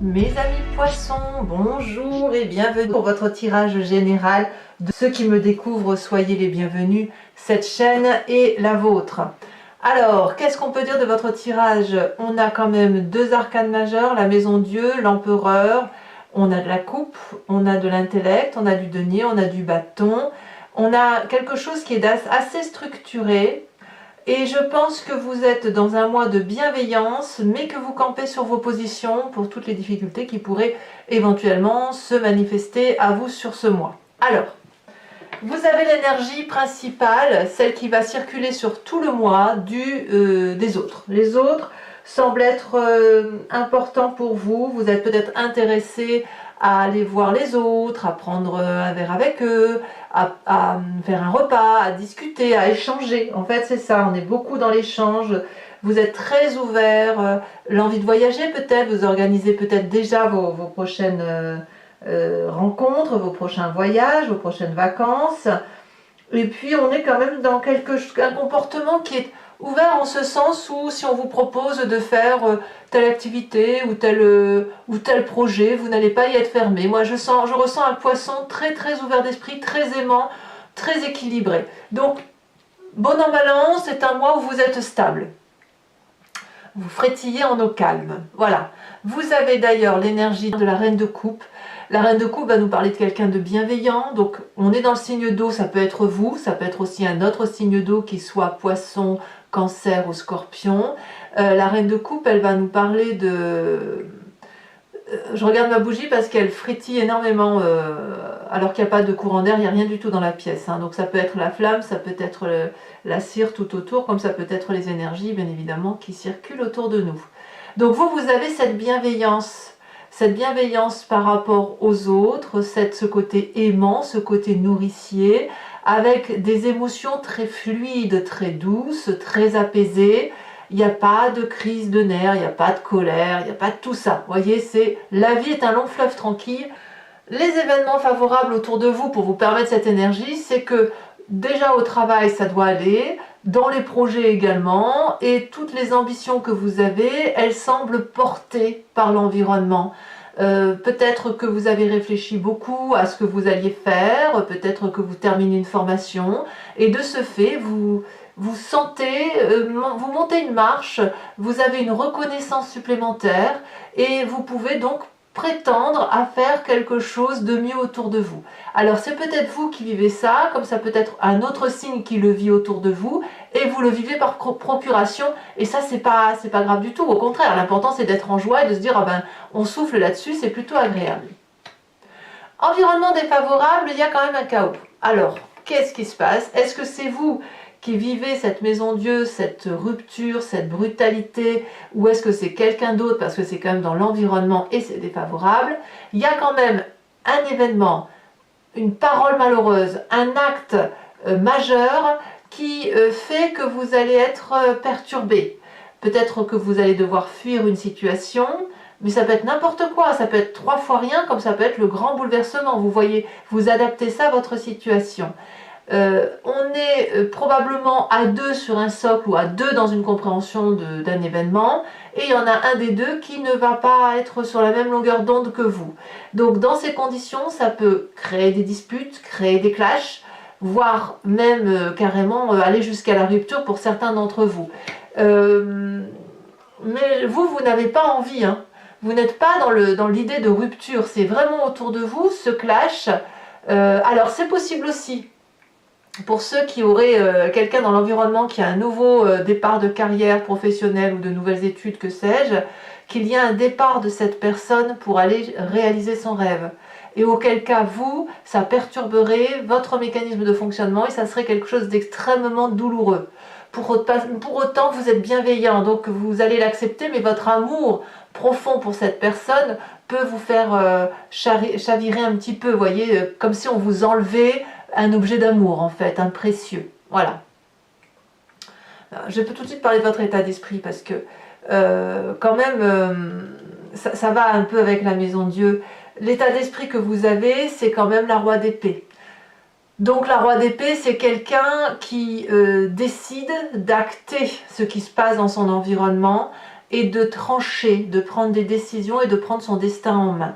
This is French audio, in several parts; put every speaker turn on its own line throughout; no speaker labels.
Mes amis poissons, bonjour et bienvenue pour votre tirage général. De ceux qui me découvrent, soyez les bienvenus. Cette chaîne est la vôtre. Alors, qu'est-ce qu'on peut dire de votre tirage? On a quand même deux arcanes majeures, la maison Dieu, l'empereur. On a de la coupe, on a de l'intellect, on a du denier, on a du bâton. On a quelque chose qui est assez structuré. Et je pense que vous êtes dans un mois de bienveillance, mais que vous campez sur vos positions pour toutes les difficultés qui pourraient éventuellement se manifester à vous sur ce mois. Alors, vous avez l'énergie principale, celle qui va circuler sur tout le mois des autres. Les autres semblent être importants pour vous. Vous êtes peut-être intéressé à aller voir les autres, à prendre un verre avec eux, à faire un repas, à discuter, à échanger. En fait, c'est ça, on est beaucoup dans l'échange. Vous êtes très ouvert, l'envie de voyager peut-être, vous organisez peut-être déjà vos prochaines rencontres, vos prochains voyages, vos prochaines vacances. Et puis, on est quand même dans un comportement qui est ouvert en ce sens où si on vous propose de faire telle activité ou tel projet, vous n'allez pas y être fermé. Moi, je ressens un poisson très très ouvert d'esprit, très aimant, très équilibré. Donc, bon an mal an, c'est un mois où vous êtes stable. Vous frétillez en eau calme. Voilà. Vous avez d'ailleurs l'énergie de la reine de coupe. La reine de coupe va nous parler de quelqu'un de bienveillant. Donc, on est dans le signe d'eau, ça peut être vous, ça peut être aussi un autre signe d'eau qui soit poisson, cancer ou scorpion. La reine de coupe, elle va nous parler de... Je regarde ma bougie parce qu'elle frétille énormément alors qu'il n'y a pas de courant d'air, il n'y a rien du tout dans la pièce. Hein. Donc ça peut être la flamme, ça peut être la cire tout autour, comme ça peut être les énergies, bien évidemment, qui circulent autour de nous. Donc vous avez cette bienveillance par rapport aux autres, ce côté aimant, ce côté nourricier, avec des émotions très fluides, très douces, très apaisées. Il n'y a pas de crise de nerfs, il n'y a pas de colère, il n'y a pas de tout ça. Vous voyez, la vie est un long fleuve tranquille. Les événements favorables autour de vous pour vous permettre cette énergie, c'est que déjà au travail, ça doit aller, dans les projets également, et toutes les ambitions que vous avez, elles semblent portées par l'environnement. Peut-être que vous avez réfléchi beaucoup à ce que vous alliez faire, peut-être que vous terminez une formation, et de ce fait, vous sentez, vous montez une marche, vous avez une reconnaissance supplémentaire, et vous pouvez donc prétendre à faire quelque chose de mieux autour de vous. Alors c'est peut-être vous qui vivez ça, comme ça peut être un autre signe qui le vit autour de vous, et vous le vivez par procuration, et ça c'est pas grave du tout, au contraire, l'important c'est d'être en joie et de se dire, ah ben, on souffle là-dessus, c'est plutôt agréable. Environnement défavorable, il y a quand même un chaos. Alors, qu'est-ce qui se passe? Est-ce que c'est vous qui vivez cette maison Dieu, cette rupture, cette brutalité, ou est-ce que c'est quelqu'un d'autre parce que c'est quand même dans l'environnement et c'est défavorable? Il y a quand même un événement, une parole malheureuse, un acte majeur qui fait que vous allez être perturbé. Peut-être que vous allez devoir fuir une situation, mais ça peut être n'importe quoi, ça peut être 3 fois rien, comme ça peut être le grand bouleversement. Vous voyez, vous adaptez ça à votre situation. On est probablement à 2 sur un socle ou à 2 dans une compréhension d'un événement, et il y en a un des deux qui ne va pas être sur la même longueur d'onde que vous. Donc dans ces conditions, ça peut créer des disputes, créer des clashs, voire même carrément aller jusqu'à la rupture pour certains d'entre vous. Mais vous n'avez pas envie, hein. Vous n'êtes pas dans l'idée de rupture, c'est vraiment autour de vous ce clash. Alors c'est possible aussi, pour ceux qui auraient quelqu'un dans l'environnement qui a un nouveau départ de carrière professionnelle ou de nouvelles études, que sais-je, qu'il y a un départ de cette personne pour aller réaliser son rêve. Et auquel cas, vous, ça perturberait votre mécanisme de fonctionnement et ça serait quelque chose d'extrêmement douloureux. Pour autant, vous êtes bienveillant, donc vous allez l'accepter, mais votre amour profond pour cette personne peut vous faire chavirer un petit peu, vous voyez, comme si on vous enlevait un objet d'amour en fait, un précieux. Voilà. Je peux tout de suite parler de votre état d'esprit parce que quand même ça va un peu avec la maison Dieu. L'état d'esprit que vous avez, c'est quand même la roi d'épée. Donc la roi d'épée, c'est quelqu'un qui décide d'acter ce qui se passe dans son environnement et de trancher, de prendre des décisions et de prendre son destin en main.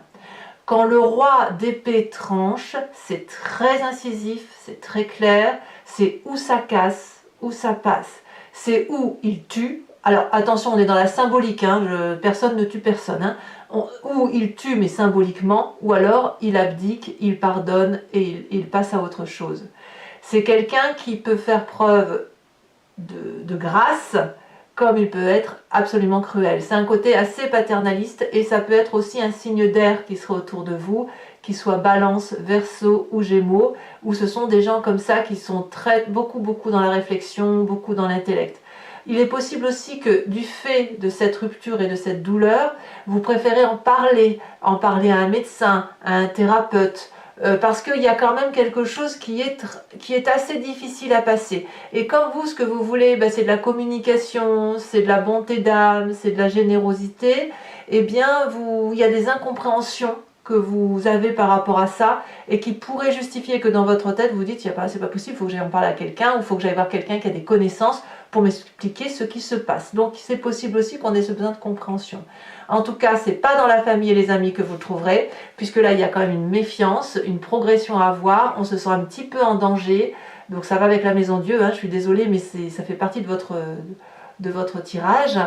Quand le roi d'épée tranche, c'est très incisif, c'est très clair, c'est où ça casse, où ça passe. C'est où il tue. Alors attention, on est dans la symbolique, hein, personne ne tue personne. Hein. Où il tue mais symboliquement, ou alors il abdique, il pardonne et il passe à autre chose. C'est quelqu'un qui peut faire preuve de grâce, comme il peut être absolument cruel. C'est un côté assez paternaliste et ça peut être aussi un signe d'air qui serait autour de vous, qui soit Balance, Verseau ou Gémeaux, où ce sont des gens comme ça qui sont beaucoup dans la réflexion, beaucoup dans l'intellect. Il est possible aussi que du fait de cette rupture et de cette douleur, vous préférez en parler à un médecin, à un thérapeute, parce qu'il y a quand même quelque chose qui est assez difficile à passer. Et comme vous, ce que vous voulez, c'est de la communication, c'est de la bonté d'âme, c'est de la générosité, eh bien, il y a des incompréhensions que vous avez par rapport à ça et qui pourraient justifier que dans votre tête, vous dites, c'est pas possible, il faut que j'aille en parler à quelqu'un ou il faut que j'aille voir quelqu'un qui a des connaissances pour m'expliquer ce qui se passe. Donc, c'est possible aussi qu'on ait ce besoin de compréhension. En tout cas, c'est pas dans la famille et les amis que vous trouverez, puisque là, il y a quand même une méfiance, une progression à avoir, on se sent un petit peu en danger, donc ça va avec la maison Dieu, hein, je suis désolée, mais ça fait partie de votre tirage,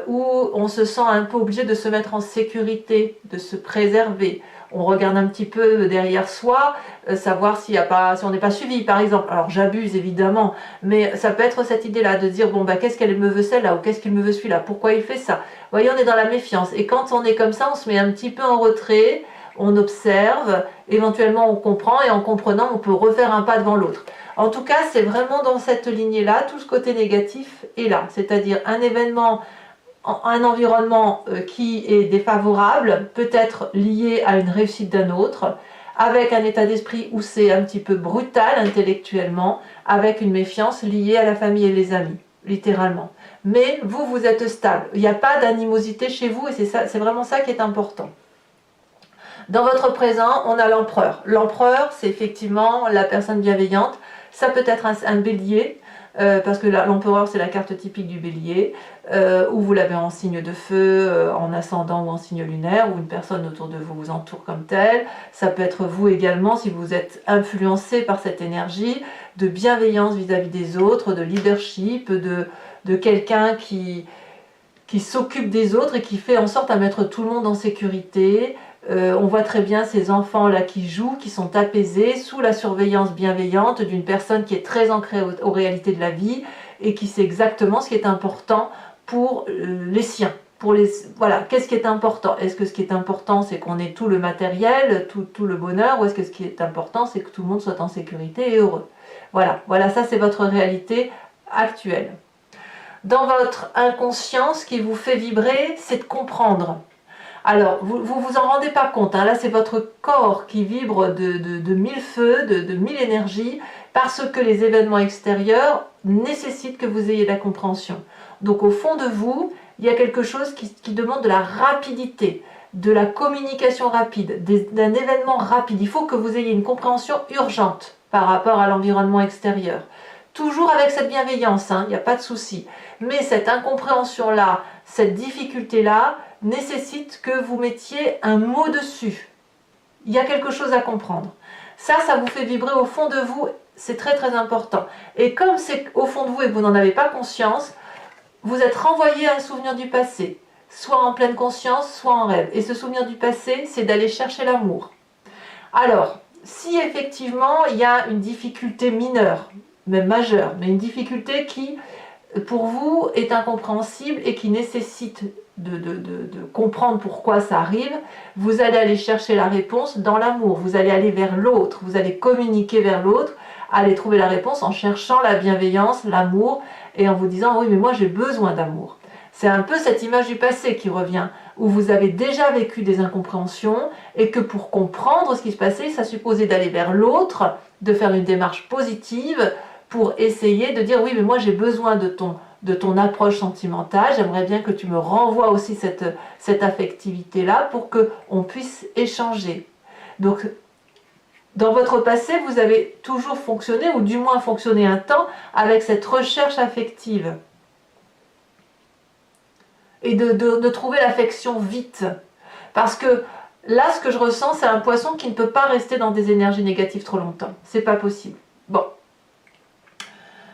où on se sent un peu obligé de se mettre en sécurité, de se préserver. On regarde un petit peu derrière soi, savoir si on n'est pas suivi, par exemple. Alors j'abuse évidemment, mais ça peut être cette idée-là de dire, bon, qu'est-ce qu'elle me veut celle-là, ou qu'est-ce qu'il me veut celui-là, pourquoi il fait ça. Vous voyez, on est dans la méfiance. Et quand on est comme ça, on se met un petit peu en retrait, on observe, éventuellement on comprend, et en comprenant, on peut refaire un pas devant l'autre. En tout cas, c'est vraiment dans cette lignée-là, tout ce côté négatif est là. C'est-à-dire un événement, un environnement qui est défavorable, peut-être lié à une réussite d'un autre, avec un état d'esprit où c'est un petit peu brutal intellectuellement, avec une méfiance liée à la famille et les amis, littéralement. Mais vous êtes stable. Il n'y a pas d'animosité chez vous et c'est vraiment ça qui est important. Dans votre présent, on a l'empereur. L'empereur, c'est effectivement la personne bienveillante. Ça peut être un bélier, parce que l'empereur, c'est la carte typique du bélier, où vous l'avez en signe de feu, en ascendant ou en signe lunaire, ou une personne autour de vous vous entoure comme telle. Ça peut être vous également, si vous êtes influencé par cette énergie de bienveillance vis-à-vis des autres, de leadership, de quelqu'un qui s'occupe des autres et qui fait en sorte à mettre tout le monde en sécurité. On voit très bien ces enfants-là qui jouent, qui sont apaisés, sous la surveillance bienveillante d'une personne qui est très ancrée aux réalités de la vie et qui sait exactement ce qui est important pour les siens. Voilà, qu'est-ce qui est important? Est-ce que ce qui est important, c'est qu'on ait tout le matériel, tout le bonheur, ou est-ce que ce qui est important, c'est que tout le monde soit en sécurité et heureux? Voilà, ça c'est votre réalité actuelle. Dans votre inconscient, ce qui vous fait vibrer, c'est de comprendre. Alors, vous en rendez pas compte, hein, là c'est votre corps qui vibre de mille feux, de mille énergies, parce que les événements extérieurs nécessitent que vous ayez de la compréhension. Donc au fond de vous, il y a quelque chose qui demande de la rapidité, de la communication rapide, d'un événement rapide. Il faut que vous ayez une compréhension urgente par rapport à l'environnement extérieur. Toujours avec cette bienveillance, il n'y a pas de souci. Mais cette incompréhension-là, cette difficulté-là, nécessite que vous mettiez un mot dessus. Il y a quelque chose à comprendre. Ça vous fait vibrer au fond de vous, c'est très très important. Et comme c'est au fond de vous et que vous n'en avez pas conscience, vous êtes renvoyé à un souvenir du passé, soit en pleine conscience, soit en rêve. Et ce souvenir du passé, c'est d'aller chercher l'amour. Alors, si effectivement il y a une difficulté mineure, même majeure, mais une difficulté qui, pour vous, est incompréhensible et qui nécessite de comprendre pourquoi ça arrive, vous allez aller chercher la réponse dans l'amour, vous allez aller vers l'autre, vous allez communiquer vers l'autre, aller trouver la réponse en cherchant la bienveillance, l'amour, et en vous disant, oui mais moi j'ai besoin d'amour. C'est un peu cette image du passé qui revient, où vous avez déjà vécu des incompréhensions, et que pour comprendre ce qui se passait, ça supposait d'aller vers l'autre, de faire une démarche positive, pour essayer de dire, oui mais moi j'ai besoin de ton approche sentimentale, j'aimerais bien que tu me renvoies aussi cette affectivité-là pour qu'on puisse échanger. Donc, dans votre passé, vous avez toujours fonctionné, ou du moins fonctionné un temps, avec cette recherche affective. et de trouver l'affection vite. Parce que là, ce que je ressens, c'est un poisson qui ne peut pas rester dans des énergies négatives trop longtemps. C'est pas possible. Bon.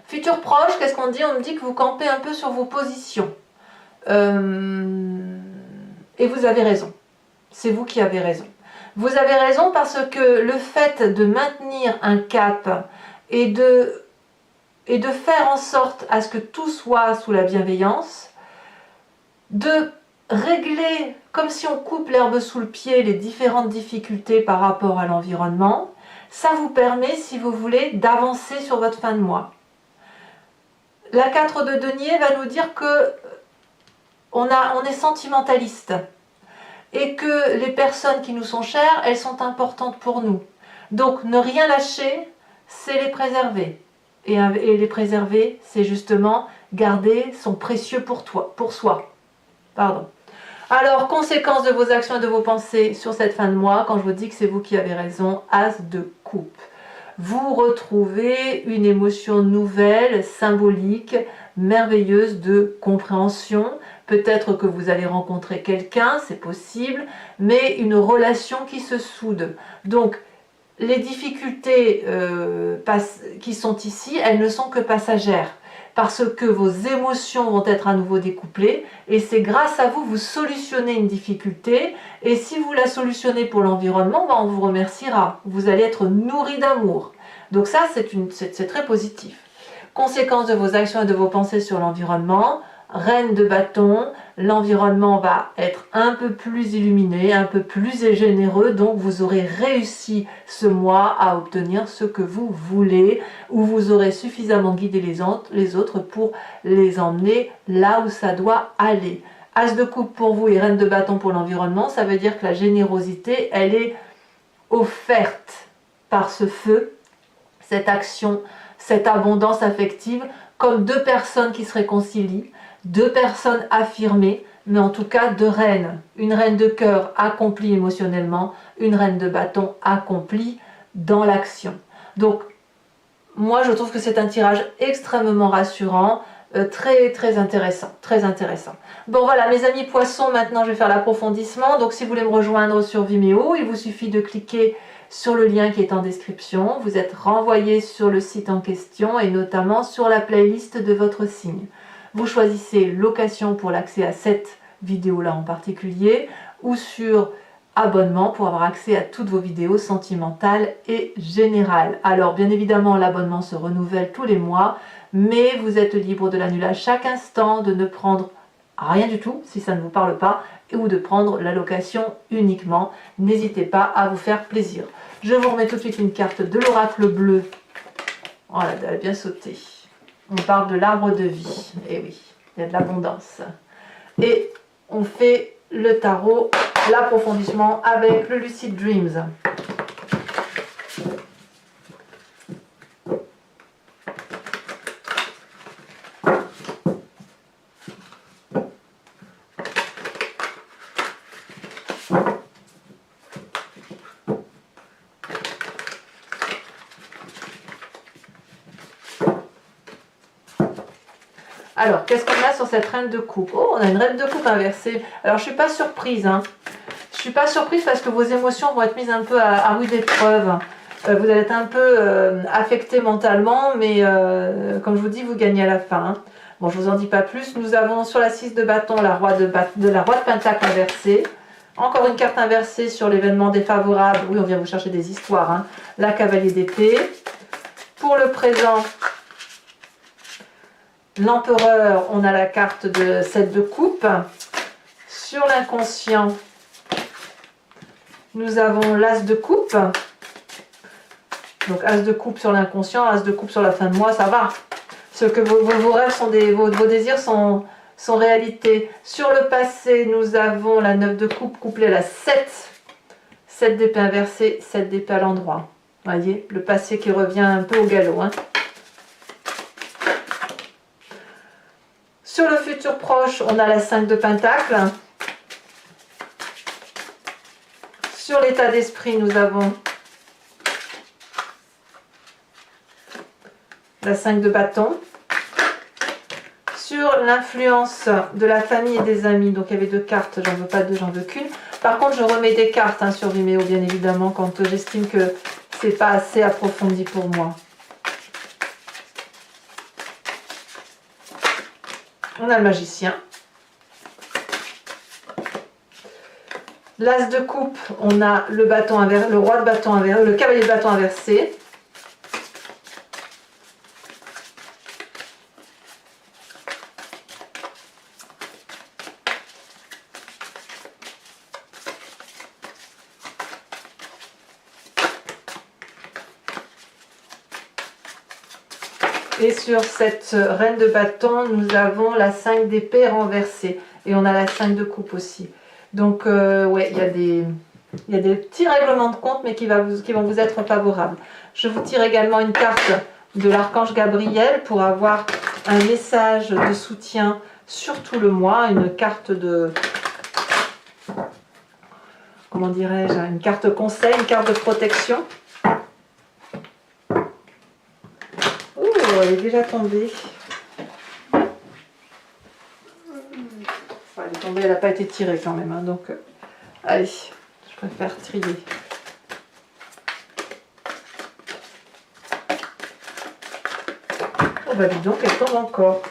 Futur proche, qu'est-ce qu'on dit? On me dit que vous campez un peu sur vos positions. Et vous avez raison. C'est vous qui avez raison. Vous avez raison parce que le fait de maintenir un cap et de faire en sorte à ce que tout soit sous la bienveillance, de régler, comme si on coupe l'herbe sous le pied, les différentes difficultés par rapport à l'environnement, ça vous permet, si vous voulez, d'avancer sur votre fin de mois. La 4 de denier va nous dire que on est sentimentaliste et que les personnes qui nous sont chères, elles sont importantes pour nous. Donc ne rien lâcher, c'est les préserver. Et les préserver, c'est justement garder son précieux pour soi. Pardon. Alors, conséquence de vos actions et de vos pensées sur cette fin de mois, quand je vous dis que c'est vous qui avez raison, As de coupe. Vous retrouvez une émotion nouvelle, symbolique, merveilleuse de compréhension. Peut-être que vous allez rencontrer quelqu'un, c'est possible, mais une relation qui se soude. Donc, les difficultés qui sont ici, elles ne sont que passagères. Parce que vos émotions vont être à nouveau découplées et c'est grâce à vous, vous solutionnez une difficulté et si vous la solutionnez pour l'environnement, on vous remerciera. Vous allez être nourri d'amour. Donc ça, c'est très positif. Conséquence de vos actions et de vos pensées sur l'environnement, reine de bâton, l'environnement va être un peu plus illuminé, un peu plus généreux, donc vous aurez réussi ce mois à obtenir ce que vous voulez, ou vous aurez suffisamment guidé les autres pour les emmener là où ça doit aller. As de coupe pour vous et reine de bâton pour l'environnement, ça veut dire que la générosité, elle est offerte par ce feu, cette action, cette abondance affective, comme deux personnes qui se réconcilient, deux personnes affirmées, mais en tout cas deux reines. Une reine de cœur accomplie émotionnellement, une reine de bâton accomplie dans l'action. Donc, moi je trouve que c'est un tirage extrêmement rassurant, très intéressant, très intéressant. Bon voilà mes amis poissons, maintenant je vais faire l'approfondissement. Donc si vous voulez me rejoindre sur Vimeo, il vous suffit de cliquer sur le lien qui est en description. Vous êtes renvoyé sur le site en question et notamment sur la playlist de votre signe. Vous choisissez location pour l'accès à cette vidéo-là en particulier ou sur abonnement pour avoir accès à toutes vos vidéos sentimentales et générales. Alors bien évidemment l'abonnement se renouvelle tous les mois, mais vous êtes libre de l'annuler à chaque instant, de ne prendre rien du tout si ça ne vous parle pas ou de prendre la location uniquement. N'hésitez pas à vous faire plaisir. Je vous remets tout de suite une carte de l'oracle bleu. Oh là, elle a bien sauté. On parle de l'arbre de vie. Et oui, il y a de l'abondance. Et on fait le tarot, l'approfondissement avec le Lucid Dreams. Alors, qu'est-ce qu'on a sur cette reine de coupe? Oh, on a une reine de coupe inversée. Alors, je ne suis pas surprise. Hein. Je ne suis pas surprise parce que vos émotions vont être mises un peu à rude épreuve. Vous allez être un peu affecté mentalement, mais comme je vous dis, vous gagnez à la fin. Hein. Bon, je ne vous en dis pas plus. Nous avons sur la 6 de bâton la roi de pentacle inversée. Encore une carte inversée sur l'événement défavorable. Oui, on vient vous chercher des histoires. Hein. La cavalier d'épée. Pour le présent... L'empereur, on a la carte de 7 de coupe. Sur l'inconscient, nous avons l'as de coupe. Donc as de coupe sur l'inconscient, as de coupe sur la fin de mois, ça va. Ce que vos rêves sont vos désirs sont réalité. Sur le passé, nous avons la 9 de coupe couplée à la 7. 7 d'épée inversée, 7 d'épée à l'endroit. Vous voyez, le passé qui revient un peu au galop. Hein. Sur le futur proche, on a la 5 de pentacle. Sur l'état d'esprit, nous avons la 5 de bâton. sur l'influence de la famille et des amis. Donc il y avait 2 cartes, j'en veux pas 2, j'en veux qu'une. Par contre, je remets des cartes hein, sur Vimeo, bien évidemment, quand j'estime que c'est pas assez approfondi pour moi. On a le magicien. L'as de coupe, on a le bâton inversé, le roi de bâton inversé, le cavalier de bâton inversé. Et sur cette reine de bâton, nous avons la 5 d'épée renversée. Et on a la 5 de coupe aussi. Donc, ouais, il y a des petits règlements de compte, mais qui vont vous être favorables. Je vous tire également une carte de l'archange Gabriel pour avoir un message de soutien sur tout le mois. Une carte de... Comment dirais-je? Une carte conseil, une carte de protection. Elle est déjà tombée. Enfin, elle est tombée, elle n'a pas été tirée quand même. Hein, donc, allez, je préfère trier. Oh bah dis donc, elle tombe encore.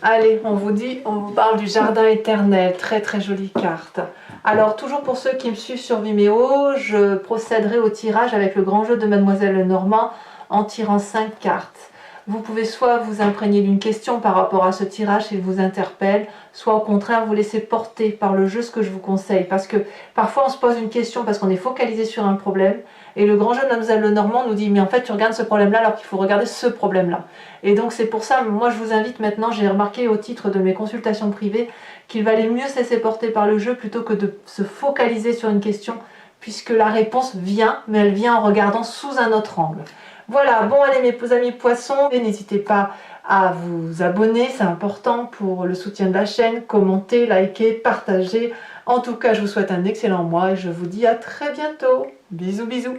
Allez, on vous parle du jardin éternel. Très très jolie carte. Alors, toujours pour ceux qui me suivent sur Vimeo, je procéderai au tirage avec le grand jeu de Mademoiselle Lenormand en tirant 5 cartes. Vous pouvez soit vous imprégner d'une question par rapport à ce tirage s'il vous interpelle, soit au contraire vous laisser porter par le jeu, ce que je vous conseille. Parce que parfois on se pose une question parce qu'on est focalisé sur un problème, et le grand jeu de Mademoiselle Lenormand nous dit mais en fait tu regardes ce problème-là alors qu'il faut regarder ce problème-là. Et donc c'est pour ça, moi je vous invite maintenant, j'ai remarqué au titre de mes consultations privées, qu'il valait mieux se laisser porter par le jeu plutôt que de se focaliser sur une question, puisque la réponse vient, mais elle vient en regardant sous un autre angle. Voilà, bon allez mes amis poissons, n'hésitez pas à vous abonner, c'est important pour le soutien de la chaîne, commenter, liker, partager. En tout cas, je vous souhaite un excellent mois et je vous dis à très bientôt. Bisous bisous.